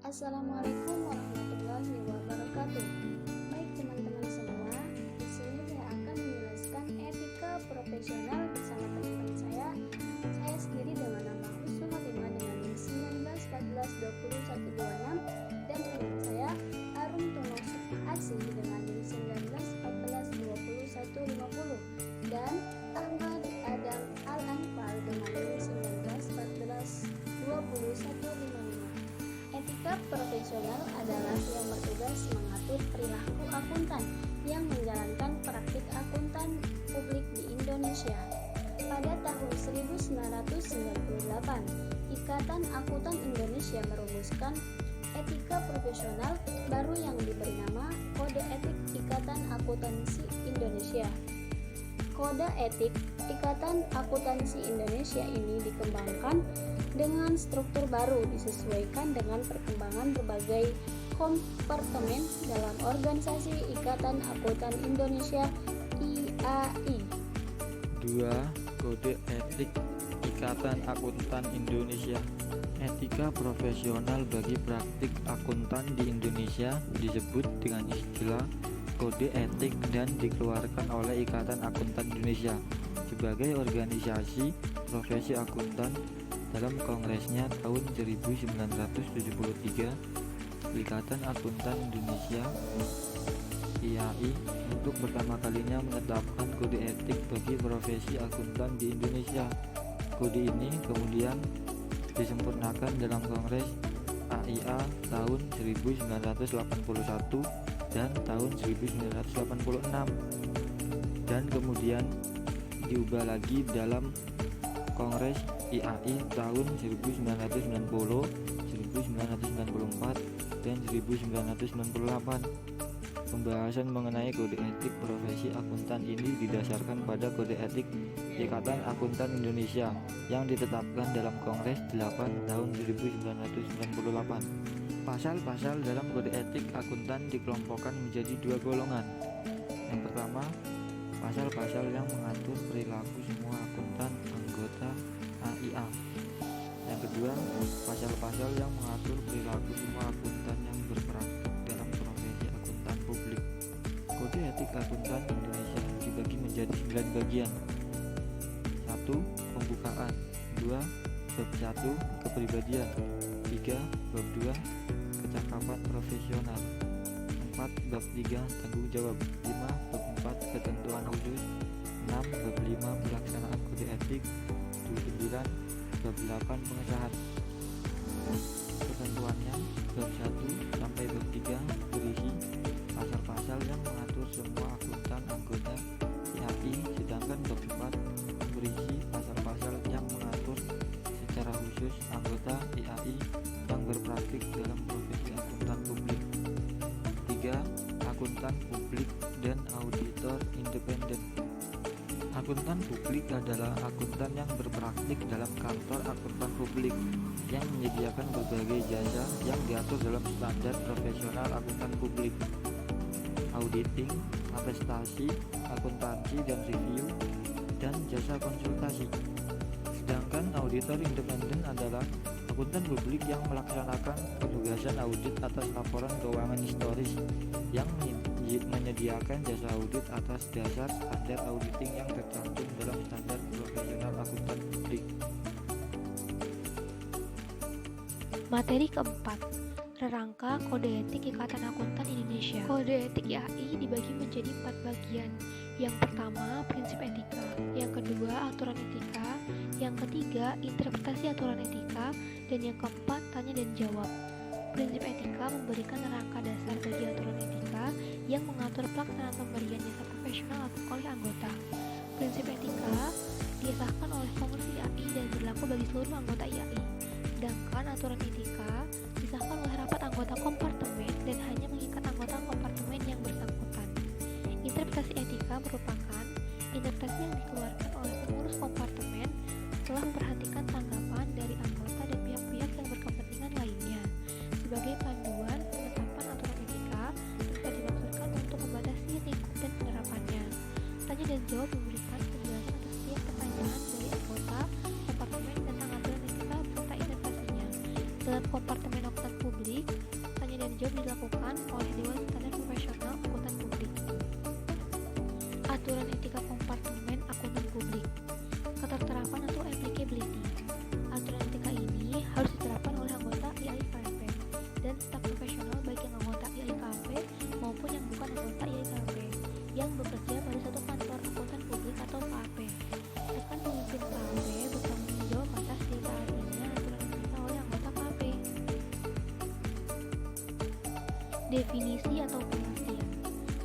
Assalamualaikum warahmatullahi wabarakatuh. Baik teman-teman semua, di sini saya akan menjelaskan etika profesional bersama teman-teman saya. Saya sendiri dengan nama Husnul Khotimah dengan NIM 1914202126 dan teman saya Arum Tono Asih dengan NIM 19142150 dan Ahmad Adam Al-Anfal dengan NIM 19142155. Etika profesional adalah yang bertugas mengatur perilaku akuntan yang menjalankan praktik akuntan publik di Indonesia. Pada tahun 1998, Ikatan Akuntan Indonesia merumuskan etika profesional baru yang diberi nama Kode Etik Ikatan Akuntansi Indonesia. Kode Etik Ikatan Akuntansi Indonesia ini dikembangkan dengan struktur baru disesuaikan dengan perkembangan berbagai kompartemen dalam organisasi Ikatan Akuntan Indonesia (IAI). 2. Kode Etik Ikatan Akuntan Indonesia. Etika profesional bagi praktik akuntan di Indonesia disebut dengan istilah kode etik dan dikeluarkan oleh Ikatan Akuntan Indonesia sebagai organisasi profesi akuntan. Dalam kongresnya tahun 1973, Ikatan Akuntan Indonesia (IAI) untuk pertama kalinya menetapkan kode etik bagi profesi akuntan di Indonesia. Kode ini kemudian disempurnakan dalam Kongres AIA tahun 1981 dan tahun 1986 dan kemudian diubah lagi dalam Kongres IAI tahun 1990, 1994, dan 1998. Pembahasan mengenai kode etik profesi akuntan ini didasarkan pada kode etik Ikatan Akuntan Indonesia yang ditetapkan dalam Kongres 8 tahun 1998. Pasal-pasal dalam kode etik akuntan dikelompokkan menjadi dua golongan. Yang pertama, pasal-pasal yang mengatur perilaku semua akuntan anggota AIA. Yang kedua, pasal-pasal yang mengatur perilaku semua akuntan yang berpraktik dalam profesi akuntan publik. Kode etik akuntan Indonesia dibagi menjadi 9 bagian. 1. Pembukaan. 2. Bab 1. Kepribadian. 3. Bab 2. Kecakapan profesional. 4. Bab 3. Tanggung jawab. 5. Bab 4. Ketentuan khusus. 6. Bab 5. Pelaksanaan kode etik. 9. Bab 8. Pengesahan. Ketentuannya bab 1 sampai bab 3 berisi pasal-pasal yang mengatur semua akuntan anggota IAI, sedangkan bab 4 berisi pasal-pasal yang mengatur secara khusus anggota IAI yang berpraktik dalam profesi akuntan publik. 3. Akuntan publik dan auditor independen. Akuntan publik adalah akuntan yang berpraktik dalam kantor akuntan publik yang menyediakan berbagai jasa yang diatur dalam standar profesional akuntan publik. Auditing, atestasi, akuntansi dan review, dan jasa konsultasi. Sedangkan auditor independen adalah akuntan publik yang melaksanakan penugasan audit atas laporan keuangan historis yang menyediakan jasa audit atas dasar standar auditing yang tercantum dalam standar profesional akuntan publik. Materi keempat, Rangka Kode Etik Ikatan Akuntan Indonesia. Kode Etik IAI dibagi menjadi 4 bagian. Yang pertama, prinsip etika. Yang kedua, aturan etika. Yang ketiga, interpretasi aturan etika. Dan yang keempat, tanya dan jawab. Prinsip etika memberikan rangka dasar bagi aturan etika yang mengatur pelaksanaan pemberian jasa profesional oleh anggota. Prinsip etika disahkan oleh Kongres IAI dan berlaku bagi seluruh anggota IAI. Sedangkan aturan etika disahkan oleh rapat anggota kompartemen dan hanya mengikat anggota kompartemen yang bersangkutan. Interpretasi etika merupakan interpretasi yang dikeluarkan oleh pengurus kompartemen setelah memperhatikan tanggapan dari anggota dan pihak-pihak yang berkepentingan lainnya. Sebagai panduan penetapan aturan etika bisa dimaksudkan untuk membatasi lingkup dan penerapannya. Tanya dan jawab memberikan penjelasan atas setiap pertanyaan dari anggota kompartemen tentang aturan etika serta interpretasinya. Dalam kompartemen Pemilihan Akuntan Publik, tanya dan jawab dilakukan oleh Dewan Standar Profesional Akuntan Publik. Aturan etika kompartemen akuntan publik. Keterterapan atau applicability. Aturan etika ini harus diterapkan oleh anggota IAIKP dan staf profesional baik yang anggota IAIKP maupun yang bukan anggota IAIKP yang bekerja pada satu kantor akuntan publik atau KAP. Rekan pemimpin KAP bertanggung jawab atas ditaatinya aturan etika oleh anggota KAP. Definisi atau pengertian.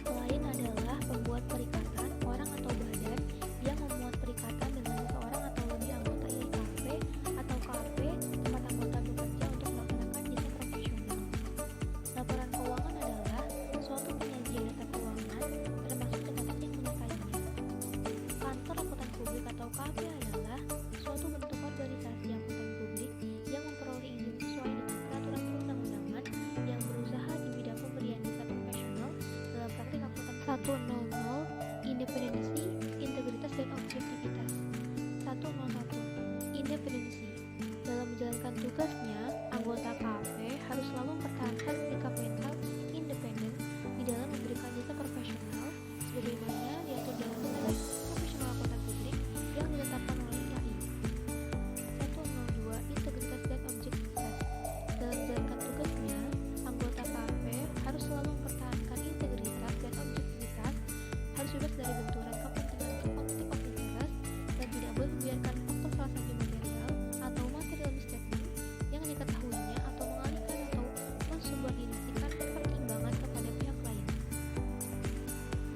Klien adalah pembuat perikatan, orang atau badan yang memuat perikatan dengan seseorang atau lebih anggota IAIKP atau KAP tempat anggota bekerja untuk melaksanakan jasa profesional. Laporan keuangan adalah suatu penyajian data keuangan termasuk catatan yang menyertainya. Kantor akuntan publik atau KAP adalah suatu bentuk organisasi akuntan publik yang memperoleh izin sesuai dengan peraturan perundang-undangan yang berusaha di bidang pemberian jasa profesional dalam praktik akuntan. 100 Independensi, integritas dan objektivitas. 101 Independensi. Dalam menjalankan tugasnya, anggota KAP harus selalu mempertahankan sikap mental independen di dalam memberikan jasa profesional sebagaimana diatur dalam Standar Profesional Akuntan Publik yang ditetapkan oleh IAI. 102 Integritas dan objektivitas. Dalam menjalankan tugasnya, anggota KAP harus selalu mempertahankan integritas dan objektivitas, harus bebas dari benturan kepentingan atau konflik of interest, dan tidak boleh membiarkan faktor salah satu material atau material misstatement yang diketahuinya atau mengalihkan atau mensubordinasikan pertimbangan kepada pihak lain.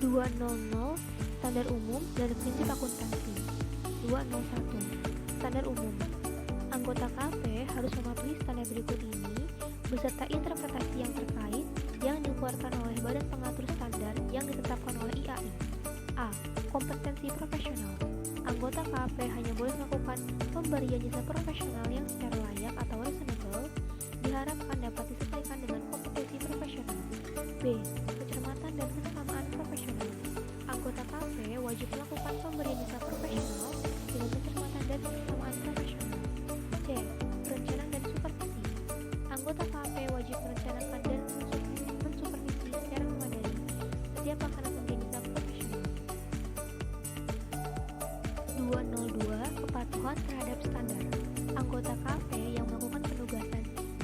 200 Standar umum dan prinsip akuntansi. 201 Standar umum. Anggota KAP harus mematuhi standar berikut ini beserta interpretasi yang terkait yang dikeluarkan oleh Badan Pengatur Standar yang ditetapkan oleh IAI. A. Kompetensi profesional. Anggota KAP hanya boleh melakukan pemberian jasa profesional yang secara layak atau reasonable diharapkan dapat disesuaikan dengan kompetensi profesional. B. Kecermatan dan kesamaan profesional. Anggota KAP wajib melakukan pemberian jasa profesional dengan kecermatan dan kesamaan profesional. C. Perencanaan dan supervisi. Anggota KAP wajib merencanakan dan mensupervisi secara memadai setiap pelaksanaan pemberian jasa profesional. 202 Kepatuhan terhadap standar. Anggota KAP yang melakukan penugasan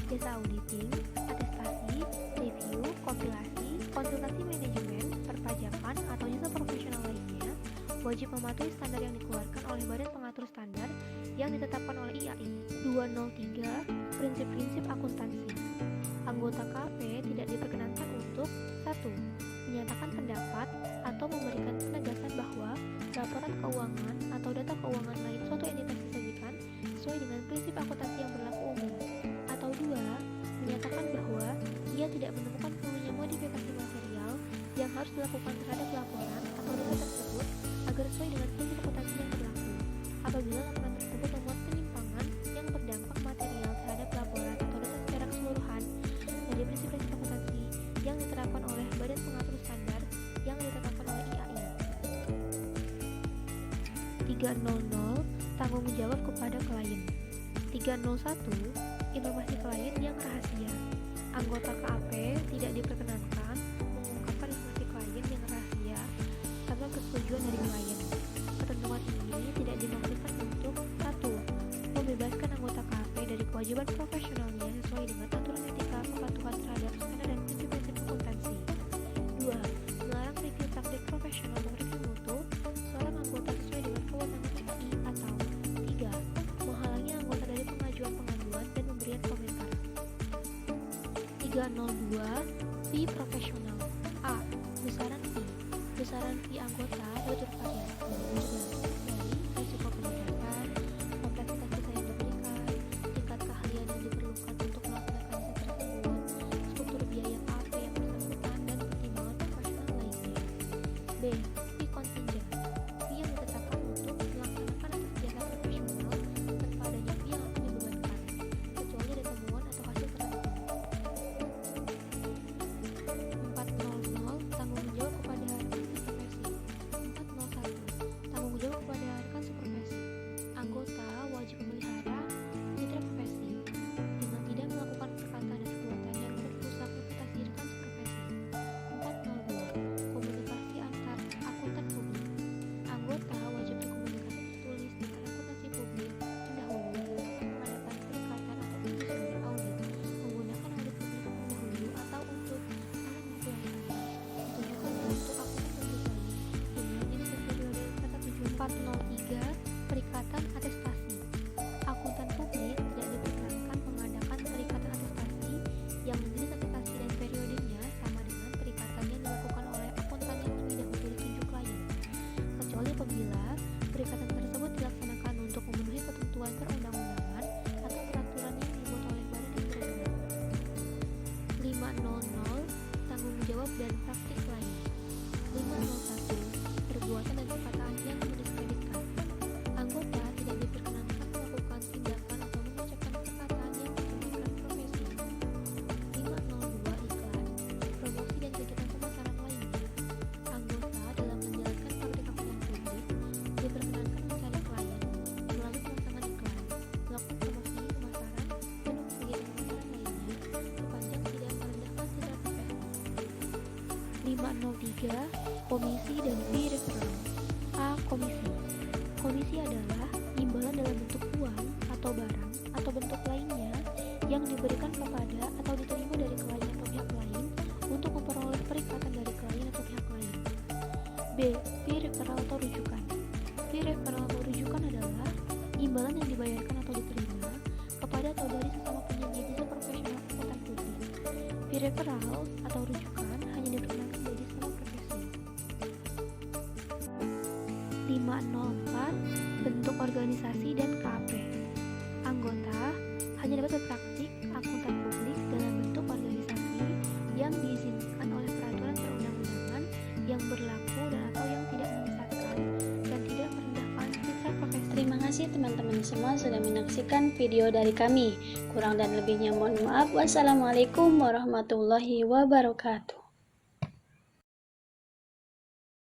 jasa auditing, atestasi, review, kompilasi, konsultasi manajemen, perpajakan, atau jasa profesional lainnya wajib mematuhi standar yang dikeluarkan oleh Badan Pengatur Standar yang ditetapkan oleh IAI. 203 Prinsip-prinsip akuntansi. Anggota KAP tidak diperkenankan untuk 1. Menyatakan pendapat atau memberikan penegasan bahwa laporan keuangan atau data keuangan lain suatu entitas disajikan sesuai dengan prinsip akuntansi yang berlaku umum, atau 2. Menyatakan bahwa ia tidak menemukan perlunya modifikasi material yang harus dilakukan terhadap laporan atau data tersebut agar sesuai dengan prinsip akuntansi yang berlaku. Apabila laporan tersebut memuat penyimpangan yang berdampak material terhadap laporan atau data secara keseluruhan dari prinsip-prinsip akuntansi yang diterapkan oleh Badan Pengatur Standar yang ditetapkan oleh IAI. 300 Tanggung jawab kepada klien. 301 Informasi klien yang rahasia. Anggota KAP tidak diperkenankan mengungkapkan informasi klien yang rahasia tanpa persetujuan dari klien. Ketentuan ini tidak dimaksudkan untuk 1. Membebaskan anggota KAP dari kewajiban profesionalnya sesuai dengan aturan etika kepatuhan terhadap standar dan prinsip-prinsip akuntansi. 2. Melarang review praktik profesional mereview mutu seorang anggota sesuai dengan kewenangan IAI, atau 3. Menghalangi anggota dari pengajuan pengaduan dan memberikan komentar. 302 Fee profesional. A. Besaran fee. Besaran fee anggota bervariasi dari risiko penyelenggaraan, kompleksitas jasa yang diberikan, tingkat keahlian yang diperlukan untuk melaksanakan jasa tersebut, struktur biaya KAP yang bersangkutan, dan pertimbangan profesional lainnya. B. Fee kontingent. Fee yang ditetapkan untuk melaksanakan atas jasa profesional tanpa adanya fee yang akan dibebankan, kecuali ada temuan atau hasil tertentu. 400 Tanggung jawab kepada sisi profesi. 401 Tanggung jawab 503. Komisi dan fee referral. A. Komisi. Komisi adalah imbalan dalam bentuk uang atau barang atau bentuk lainnya yang diberikan kepada atau diterima dari klien atau pihak lain untuk memperoleh perikatan dari klien atau pihak lain. B. Fee referral atau rujukan. Fee referral atau rujukan adalah imbalan yang dibayarkan atau diterima kepada atau dari sesama penyedia jasa profesional akuntan publik. Fee referral atau rujukan hanya diperkenakan bagi semua profesi. 504. Bentuk organisasi dan KAP. Anggota hanya dapat berpraktik akuntan publik dalam bentuk organisasi yang diizinkan oleh peraturan perundang-undangan yang berlaku dan atau yang tidak menyesatkan dan tidak merendahkan citra profesi. Terima kasih teman-teman semua sudah menyaksikan video dari kami. Kurang dan lebihnya mohon maaf. Wassalamualaikum warahmatullahi wabarakatuh.